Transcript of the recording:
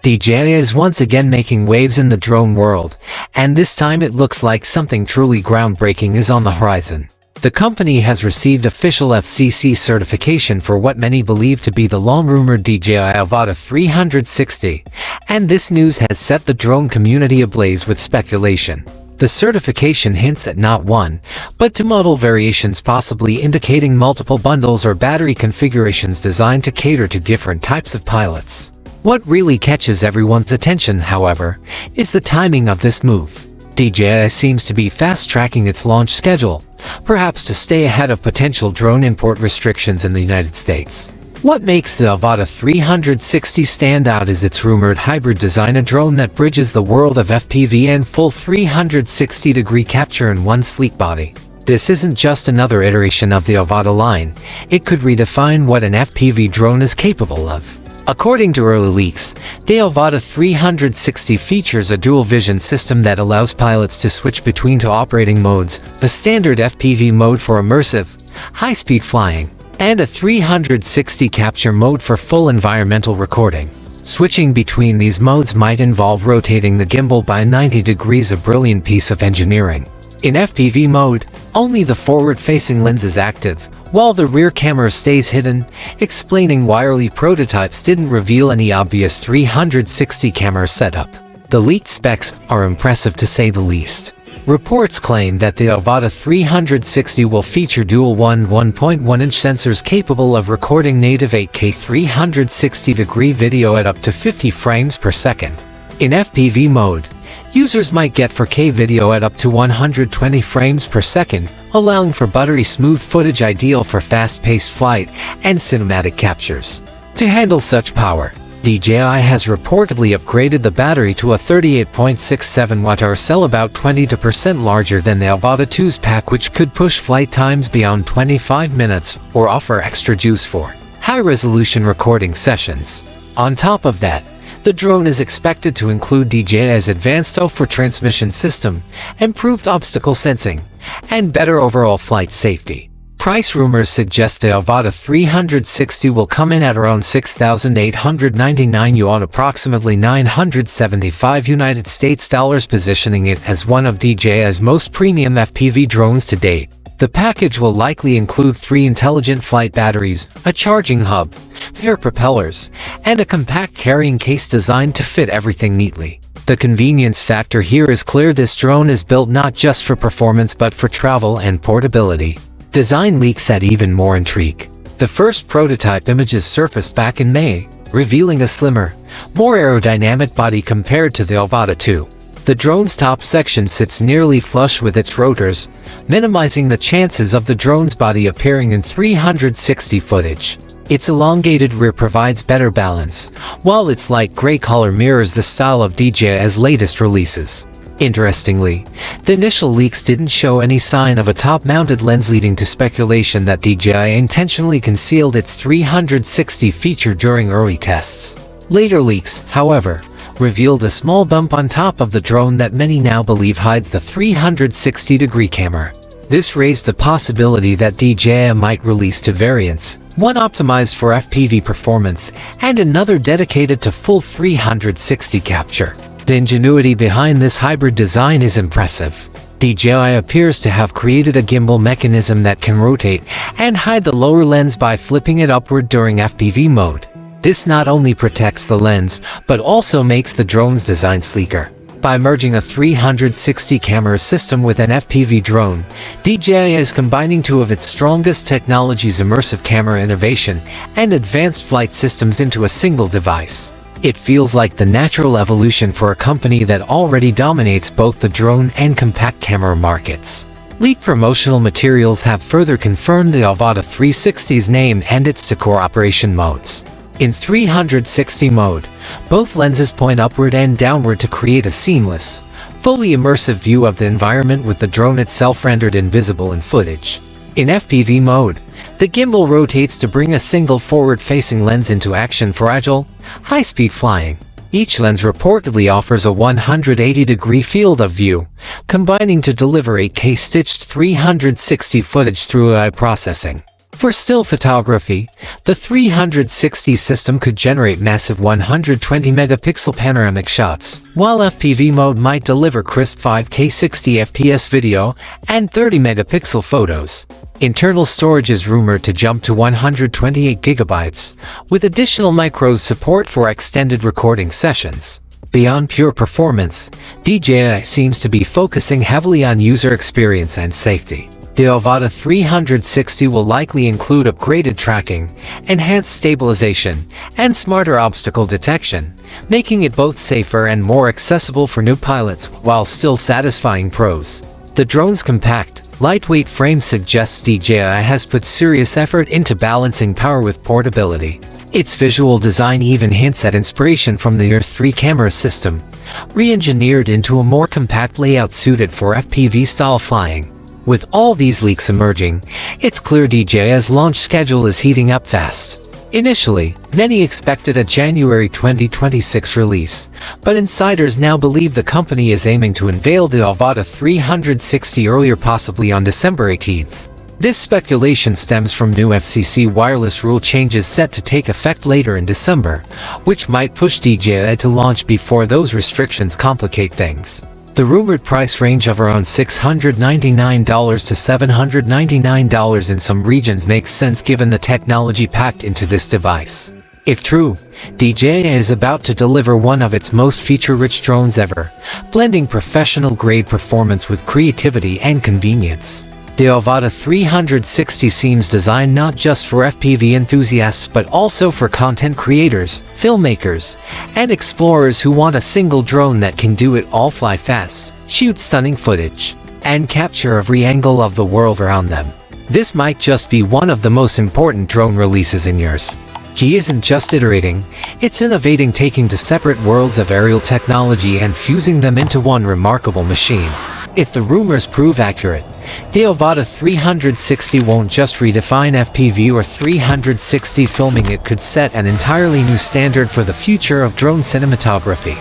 DJI is once again making waves in the drone world, and this time it looks like something truly groundbreaking is on the horizon. The company has received official FCC certification for what many believe to be the long-rumored DJI Avata 360, and this news has set the drone community ablaze with speculation. The certification hints at not one, but two model variations, possibly indicating multiple bundles or battery configurations designed to cater to different types of pilots. What really catches everyone's attention, however, is the timing of this move. DJI seems to be fast-tracking its launch schedule, perhaps to stay ahead of potential drone import restrictions in the United States. What makes the Avata 360 stand out is its rumored hybrid design, a drone that bridges the world of FPV and full 360-degree capture in one sleek body. This isn't just another iteration of the Avata line, it could redefine what an FPV drone is capable of. According to early leaks, the Avata 360 features a dual vision system that allows pilots to switch between two operating modes: a standard FPV mode for immersive, high-speed flying, and a 360 capture mode for full environmental recording. Switching between these modes might involve rotating the gimbal by 90 degrees, a brilliant piece of engineering. In FPV mode, only the forward-facing lens is active, while the rear camera stays hidden, explaining why early prototypes didn't reveal any obvious 360 camera setup. The leaked specs are impressive to say the least. Reports claim that the Avata 360 will feature dual 1.1-inch sensors capable of recording native 8K 360-degree video at up to 50 frames per second. In FPV mode, users might get 4K video at up to 120 frames per second, allowing for buttery smooth footage ideal for fast-paced flight and cinematic captures. To handle such power, DJI has reportedly upgraded the battery to a 38.67 watt-hour cell, about 20% larger than the Avata 2's pack, which could push flight times beyond 25 minutes or offer extra juice for high-resolution recording sessions. On top of that, the drone is expected to include DJI's advanced O4 transmission system, improved obstacle sensing, and better overall flight safety. Price rumors suggest the Avata 360 will come in at around 6,899 yuan, approximately $975 US, positioning it as one of DJI's most premium FPV drones to date. The package will likely include 3 intelligent flight batteries, a charging hub, air propellers, and a compact carrying case designed to fit everything neatly. The convenience factor here is clear. This drone is built not just for performance but for travel and portability. Design leaks add even more intrigue. The first prototype images surfaced back in May, revealing a slimmer, more aerodynamic body compared to the Avata 2. The drone's top section sits nearly flush with its rotors, minimizing the chances of the drone's body appearing in 360 footage. Its elongated rear provides better balance, while its light gray color mirrors the style of DJI's latest releases. Interestingly, the initial leaks didn't show any sign of a top-mounted lens, leading to speculation that DJI intentionally concealed its 360 feature during early tests. Later leaks, however, revealed a small bump on top of the drone that many now believe hides the 360-degree camera. This raised the possibility that DJI might release 2 variants, one optimized for FPV performance and another dedicated to full 360 capture. The ingenuity behind this hybrid design is impressive. DJI appears to have created a gimbal mechanism that can rotate and hide the lower lens by flipping it upward during FPV mode. This not only protects the lens, but also makes the drone's design sleeker. By merging a 360 camera system with an FPV drone, DJI is combining 2 of its strongest technologies: immersive camera innovation and advanced flight systems into a single device. It feels like the natural evolution for a company that already dominates both the drone and compact camera markets. Leaked promotional materials have further confirmed the Avata 360's name and its 2 core operation modes. In 360 mode, both lenses point upward and downward to create a seamless, fully immersive view of the environment, with the drone itself rendered invisible in footage. In FPV mode, the gimbal rotates to bring a single forward-facing lens into action for agile, high-speed flying. Each lens reportedly offers a 180-degree field of view, combining to deliver 8K stitched 360 footage through AI processing. For still photography, the 360 system could generate massive 120-megapixel panoramic shots, while FPV mode might deliver crisp 5K 60 FPS video and 30-megapixel photos. Internal storage is rumored to jump to 128 gigabytes, with additional micros support for extended recording sessions. Beyond pure performance, DJI seems to be focusing heavily on user experience and safety. The Avata 360 will likely include upgraded tracking, enhanced stabilization, and smarter obstacle detection, making it both safer and more accessible for new pilots while still satisfying pros. The drone's compact, lightweight frame suggests DJI has put serious effort into balancing power with portability. Its visual design even hints at inspiration from the Earth 3 camera system, re-engineered into a more compact layout suited for FPV-style flying. With all these leaks emerging, it's clear DJI's launch schedule is heating up fast. Initially, many expected a January 2026 release, but insiders now believe the company is aiming to unveil the Avata 360 earlier, possibly on December 18th. This speculation stems from new FCC wireless rule changes set to take effect later in December, which might push DJI to launch before those restrictions complicate things. The rumored price range of around $699 to $799 in some regions makes sense given the technology packed into this device. If true, DJI is about to deliver one of its most feature-rich drones ever, blending professional-grade performance with creativity and convenience. The Avata 360 seems designed not just for FPV enthusiasts but also for content creators, filmmakers, and explorers who want a single drone that can do it all: fly fast, shoot stunning footage, and capture every angle of the world around them. This might just be one of the most important drone releases in years. DJI isn't just iterating, it's innovating, taking two separate worlds of aerial technology and fusing them into one remarkable machine. If the rumors prove accurate, the Avata 360 won't just redefine FPV or 360 filming, it could set an entirely new standard for the future of drone cinematography.